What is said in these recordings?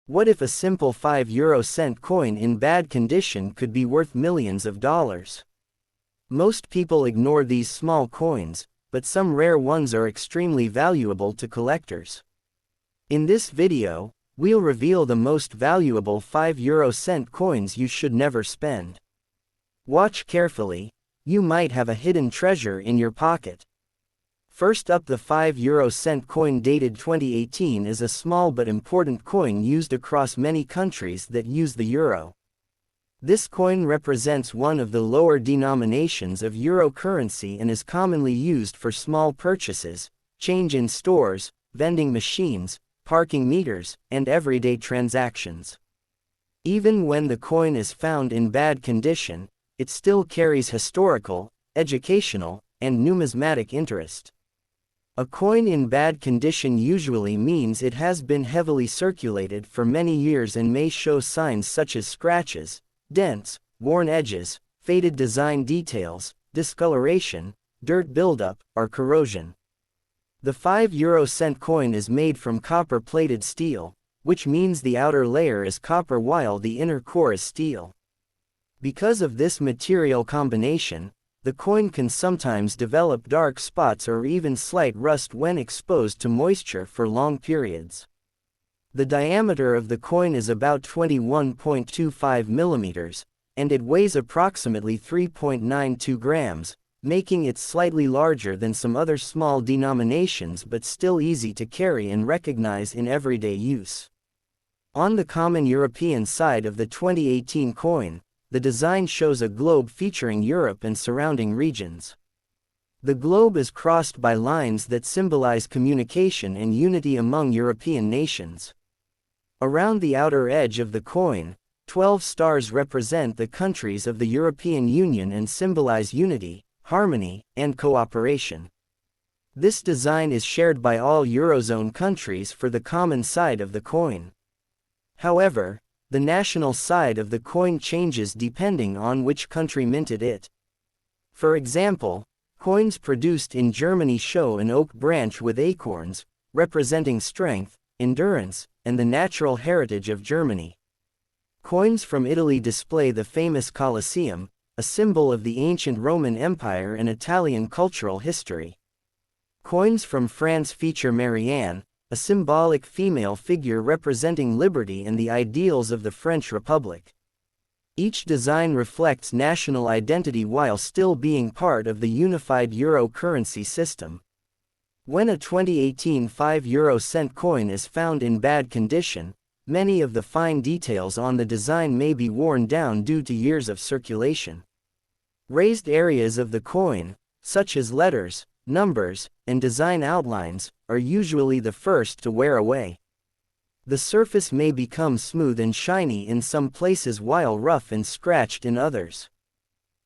What if a simple 5-euro-cent coin in bad condition could be worth millions of dollars? Most people ignore these small coins, but some rare ones are extremely valuable to collectors. In this video, we'll reveal the most valuable 5-euro-cent coins you should never spend. Watch carefully, you might have a hidden treasure in your pocket. First up, the 5-euro-cent coin dated 2018 is a small but important coin used across many countries that use the euro. This coin represents one of the lower denominations of euro currency and is commonly used for small purchases, change in stores, vending machines, parking meters, and everyday transactions. Even when the coin is found in bad condition, it still carries historical, educational, and numismatic interest. A coin in bad condition usually means it has been heavily circulated for many years and may show signs such as scratches, dents, worn edges, faded design details, discoloration, dirt buildup, or corrosion. The 5-euro-cent coin is made from copper-plated steel, which means the outer layer is copper while the inner core is steel. Because of this material combination, the coin can sometimes develop dark spots or even slight rust when exposed to moisture for long periods. The diameter of the coin is about 21.25 millimeters, and it weighs approximately 3.92 grams, making it slightly larger than some other small denominations but still easy to carry and recognize in everyday use. On the common European side of the 2018 coin, the design shows a globe featuring Europe and surrounding regions. The globe is crossed by lines that symbolize communication and unity among European nations. Around the outer edge of the coin, 12 stars represent the countries of the European Union and symbolize unity, harmony, and cooperation. This design is shared by all Eurozone countries for the common side of the coin. However, the national side of the coin changes depending on which country minted it. For example, coins produced in Germany show an oak branch with acorns, representing strength, endurance, and the natural heritage of Germany. Coins from Italy display the famous Colosseum, a symbol of the ancient Roman Empire and Italian cultural history. Coins from France feature Marianne, a symbolic female figure representing liberty and the ideals of the French Republic. Each design reflects national identity while still being part of the unified euro currency system. When a 2018 5-euro-cent coin is found in bad condition, many of the fine details on the design may be worn down due to years of circulation. Raised areas of the coin, such as letters, numbers, and design outlines, are usually the first to wear away. The surface may become smooth and shiny in some places while rough and scratched in others.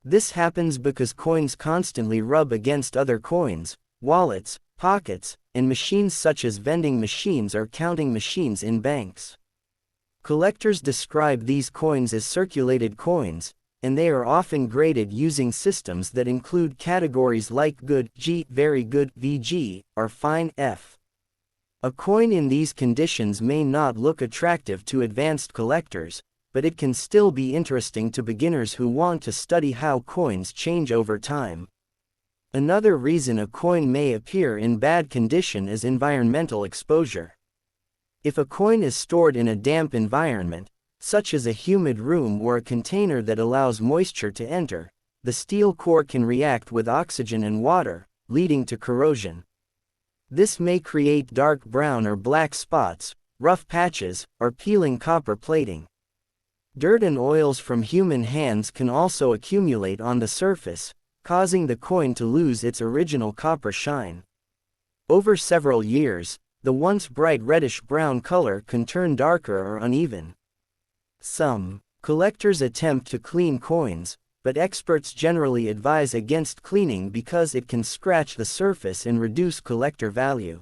This happens because coins constantly rub against other coins, wallets, pockets, and machines such as vending machines or counting machines in banks. Collectors describe these coins as circulated coins, and they are often graded using systems that include categories like good G, very good VG, or fine F. A coin in these conditions may not look attractive to advanced collectors, but it can still be interesting to beginners who want to study how coins change over time. Another reason a coin may appear in bad condition is environmental exposure. If a coin is stored in a damp environment, such as a humid room or a container that allows moisture to enter, the steel core can react with oxygen and water, leading to corrosion. This may create dark brown or black spots, rough patches, or peeling copper plating. Dirt and oils from human hands can also accumulate on the surface, causing the coin to lose its original copper shine. Over several years, the once bright reddish-brown color can turn darker or uneven. Some collectors attempt to clean coins, but experts generally advise against cleaning because it can scratch the surface and reduce collector value.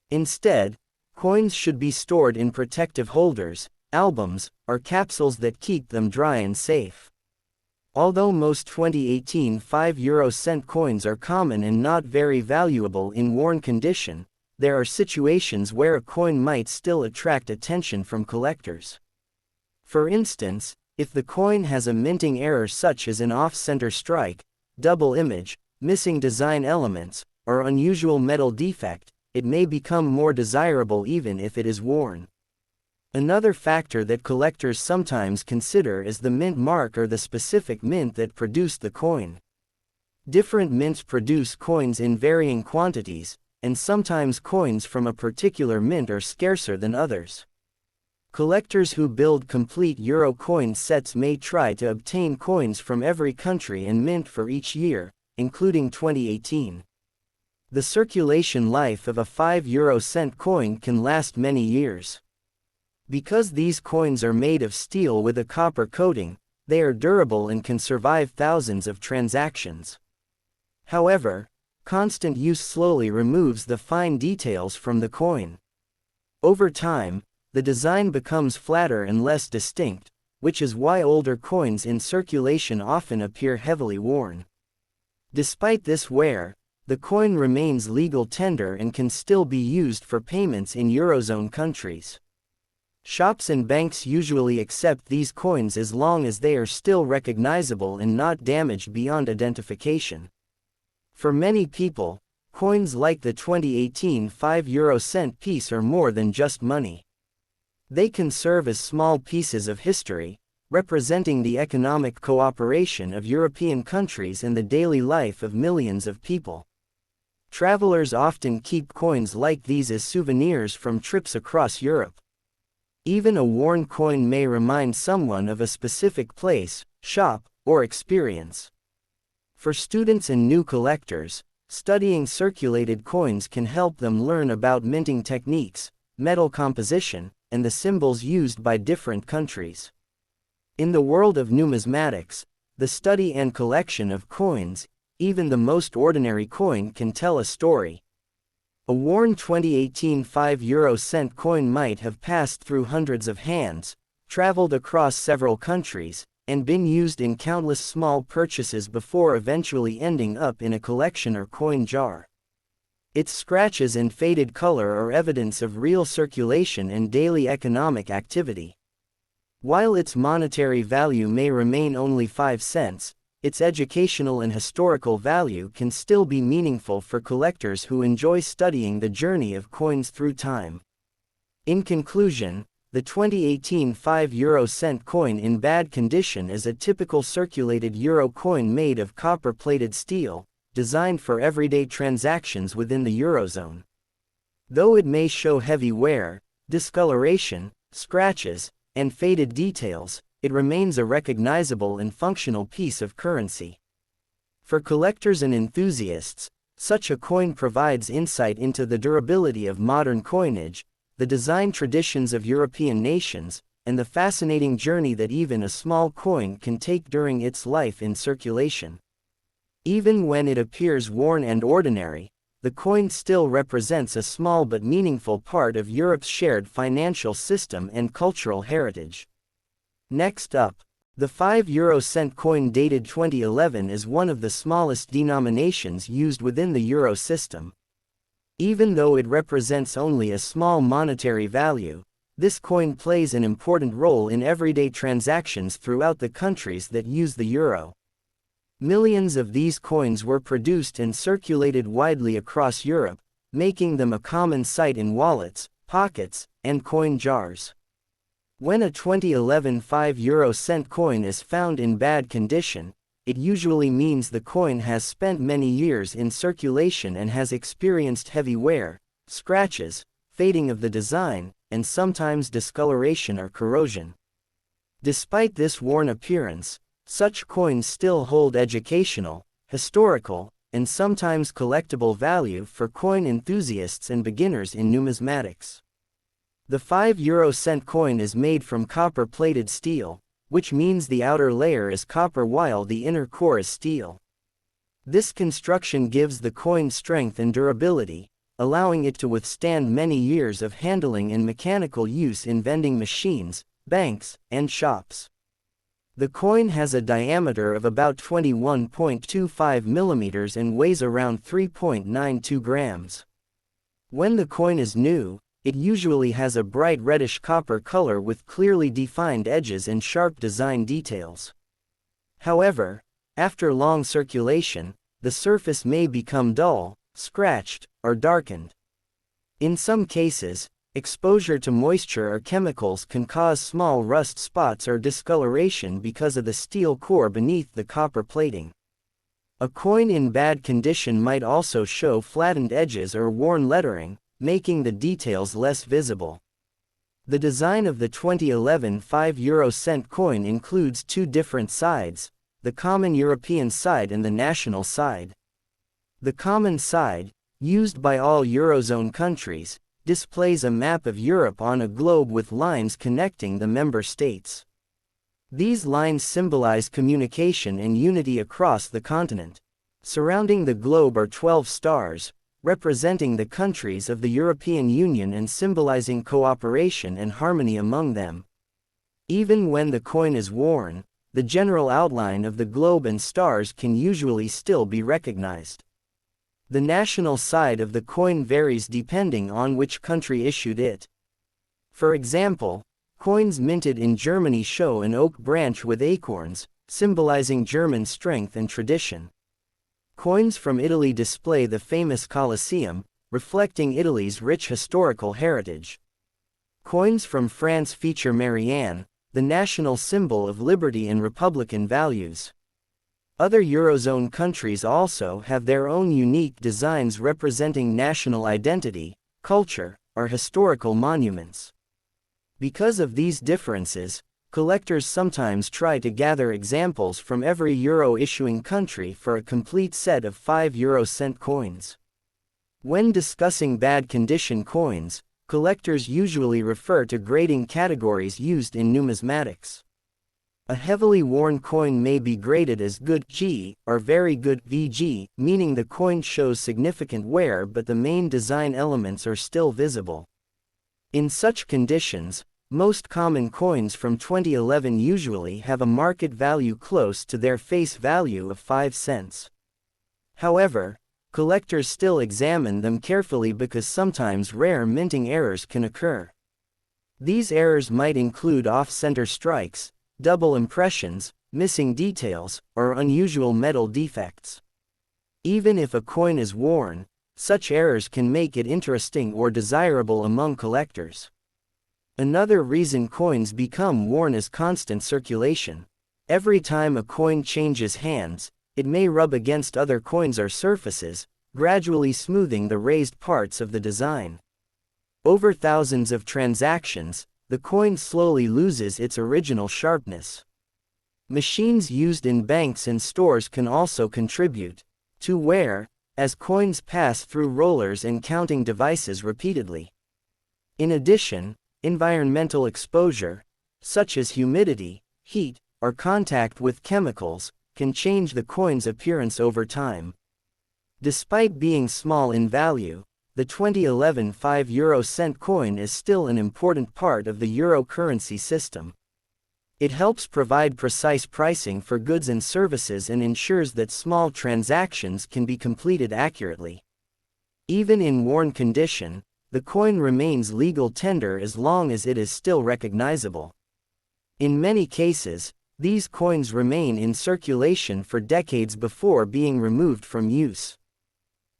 Instead, coins should be stored in protective holders, albums, or capsules that keep them dry and safe. Although most 2018 5-euro-cent coins are common and not very valuable in worn condition, there are situations where a coin might still attract attention from collectors. For instance, if the coin has a minting error such as an off-center strike, double image, missing design elements, or unusual metal defect, it may become more desirable even if it is worn. Another factor that collectors sometimes consider is the mint mark or the specific mint that produced the coin. Different mints produce coins in varying quantities, and sometimes coins from a particular mint are scarcer than others. Collectors who build complete euro coin sets may try to obtain coins from every country and mint for each year, including 2018. The circulation life of a 5 euro-cent coin can last many years. Because these coins are made of steel with a copper coating, they are durable and can survive thousands of transactions. However, constant use slowly removes the fine details from the coin. Over time, the design becomes flatter and less distinct, which is why older coins in circulation often appear heavily worn. Despite this wear, the coin remains legal tender and can still be used for payments in Eurozone countries. Shops and banks usually accept these coins as long as they are still recognizable and not damaged beyond identification. For many people, coins like the 2018 5 euro-cent piece are more than just money. They can serve as small pieces of history, representing the economic cooperation of European countries and the daily life of millions of people. Travelers often keep coins like these as souvenirs from trips across Europe. Even a worn coin may remind someone of a specific place, shop, or experience. For students and new collectors, studying circulated coins can help them learn about minting techniques, metal composition, and the symbols used by different countries. In the world of numismatics, the study and collection of coins, even the most ordinary coin can tell a story. A worn 2018 5 euro-cent coin might have passed through hundreds of hands, traveled across several countries, and been used in countless small purchases before eventually ending up in a collection or coin jar. Its scratches and faded color are evidence of real circulation and daily economic activity. While its monetary value may remain only 5 cents, its educational and historical value can still be meaningful for collectors who enjoy studying the journey of coins through time. In conclusion, the 2018 5 euro-cent coin in bad condition is a typical circulated euro coin made of copper-plated steel, designed for everyday transactions within the Eurozone. Though it may show heavy wear, discoloration, scratches, and faded details, it remains a recognizable and functional piece of currency. For collectors and enthusiasts, such a coin provides insight into the durability of modern coinage, the design traditions of European nations, and the fascinating journey that even a small coin can take during its life in circulation. Even when it appears worn and ordinary, the coin still represents a small but meaningful part of Europe's shared financial system and cultural heritage. Next up, the 5 euro-cent coin dated 2011 is one of the smallest denominations used within the euro system. Even though it represents only a small monetary value, this coin plays an important role in everyday transactions throughout the countries that use the euro. Millions of these coins were produced and circulated widely across Europe, making them a common sight in wallets, pockets, and coin jars. When a 2011 5 euro-cent coin is found in bad condition, it usually means the coin has spent many years in circulation and has experienced heavy wear, scratches, fading of the design, and sometimes discoloration or corrosion. Despite this worn appearance, such coins still hold educational, historical, and sometimes collectible value for coin enthusiasts and beginners in numismatics. The 5 euro-cent coin is made from copper-plated steel, which means the outer layer is copper while the inner core is steel. This construction gives the coin strength and durability, allowing it to withstand many years of handling and mechanical use in vending machines, banks, and shops. The coin has a diameter of about 21.25 millimeters and weighs around 3.92 grams. When the coin is new, it usually has a bright reddish copper color with clearly defined edges and sharp design details. However, after long circulation, the surface may become dull, scratched, or darkened. In some cases, exposure to moisture or chemicals can cause small rust spots or discoloration because of the steel core beneath the copper plating. A coin in bad condition might also show flattened edges or worn lettering, making the details less visible. The design of the 2011 5-euro-cent coin includes two different sides, the common European side and the national side. The common side, used by all Eurozone countries, displays a map of Europe on a globe with lines connecting the member states. These lines symbolize communication and unity across the continent. Surrounding the globe are 12 stars, representing the countries of the European Union and symbolizing cooperation and harmony among them. Even when the coin is worn, the general outline of the globe and stars can usually still be recognized. The national side of the coin varies depending on which country issued it. For example, coins minted in Germany show an oak branch with acorns, symbolizing German strength and tradition. Coins from Italy display the famous Colosseum, reflecting Italy's rich historical heritage. Coins from France feature Marianne, the national symbol of liberty and republican values. Other Eurozone countries also have their own unique designs representing national identity, culture, or historical monuments. Because of these differences, collectors sometimes try to gather examples from every euro-issuing country for a complete set of 5-euro-cent coins. When discussing bad-condition coins, collectors usually refer to grading categories used in numismatics. A heavily worn coin may be graded as good G or very good VG, meaning the coin shows significant wear but the main design elements are still visible. In such conditions, most common coins from 2011 usually have a market value close to their face value of 5 cents. However, collectors still examine them carefully because sometimes rare minting errors can occur. These errors might include off-center strikes, double impressions, missing details, or unusual metal defects. Even if a coin is worn, such errors can make it interesting or desirable among collectors. Another reason coins become worn is constant circulation. Every time a coin changes hands, it may rub against other coins or surfaces, gradually smoothing the raised parts of the design. Over thousands of transactions, the coin slowly loses its original sharpness. Machines used in banks and stores can also contribute to wear, as coins pass through rollers and counting devices repeatedly. In addition, environmental exposure, such as humidity, heat, or contact with chemicals, can change the coin's appearance over time. Despite being small in value, the 2011 5-euro-cent coin is still an important part of the euro currency system. It helps provide precise pricing for goods and services and ensures that small transactions can be completed accurately. Even in worn condition, the coin remains legal tender as long as it is still recognizable. In many cases, these coins remain in circulation for decades before being removed from use.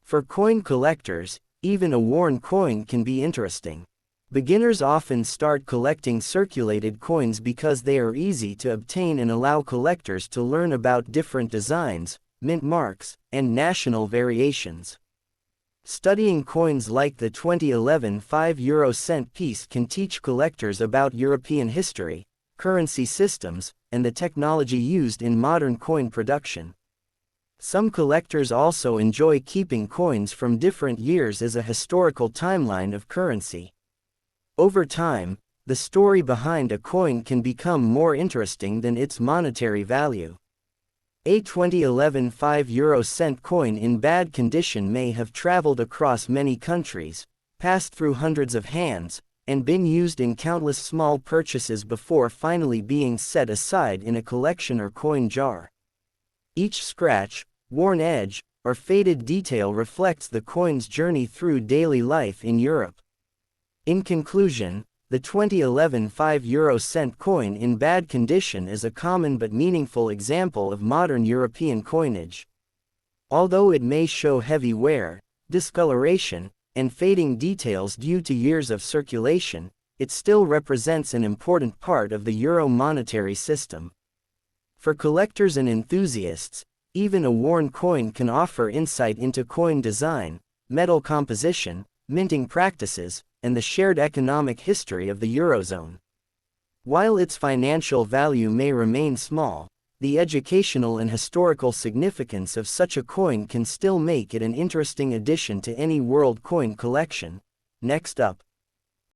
For coin collectors, even a worn coin can be interesting. Beginners often start collecting circulated coins because they are easy to obtain and allow collectors to learn about different designs, mint marks, and national variations. Studying coins like the 2011 5-euro-cent piece can teach collectors about European history, currency systems, and the technology used in modern coin production. Some collectors also enjoy keeping coins from different years as a historical timeline of currency. Over time, the story behind a coin can become more interesting than its monetary value. A 2011 5-euro-cent coin in bad condition may have traveled across many countries, passed through hundreds of hands, and been used in countless small purchases before finally being set aside in a collection or coin jar. Each scratch, worn edge, or faded detail reflects the coin's journey through daily life in Europe. In conclusion, the 2011 €5 coin in bad condition is a common but meaningful example of modern European coinage. Although it may show heavy wear, discoloration, and fading details due to years of circulation, it still represents an important part of the euro monetary system. For collectors and enthusiasts, even a worn coin can offer insight into coin design, metal composition, minting practices, and the shared economic history of the Eurozone. While its financial value may remain small, the educational and historical significance of such a coin can still make it an interesting addition to any world coin collection. Next up,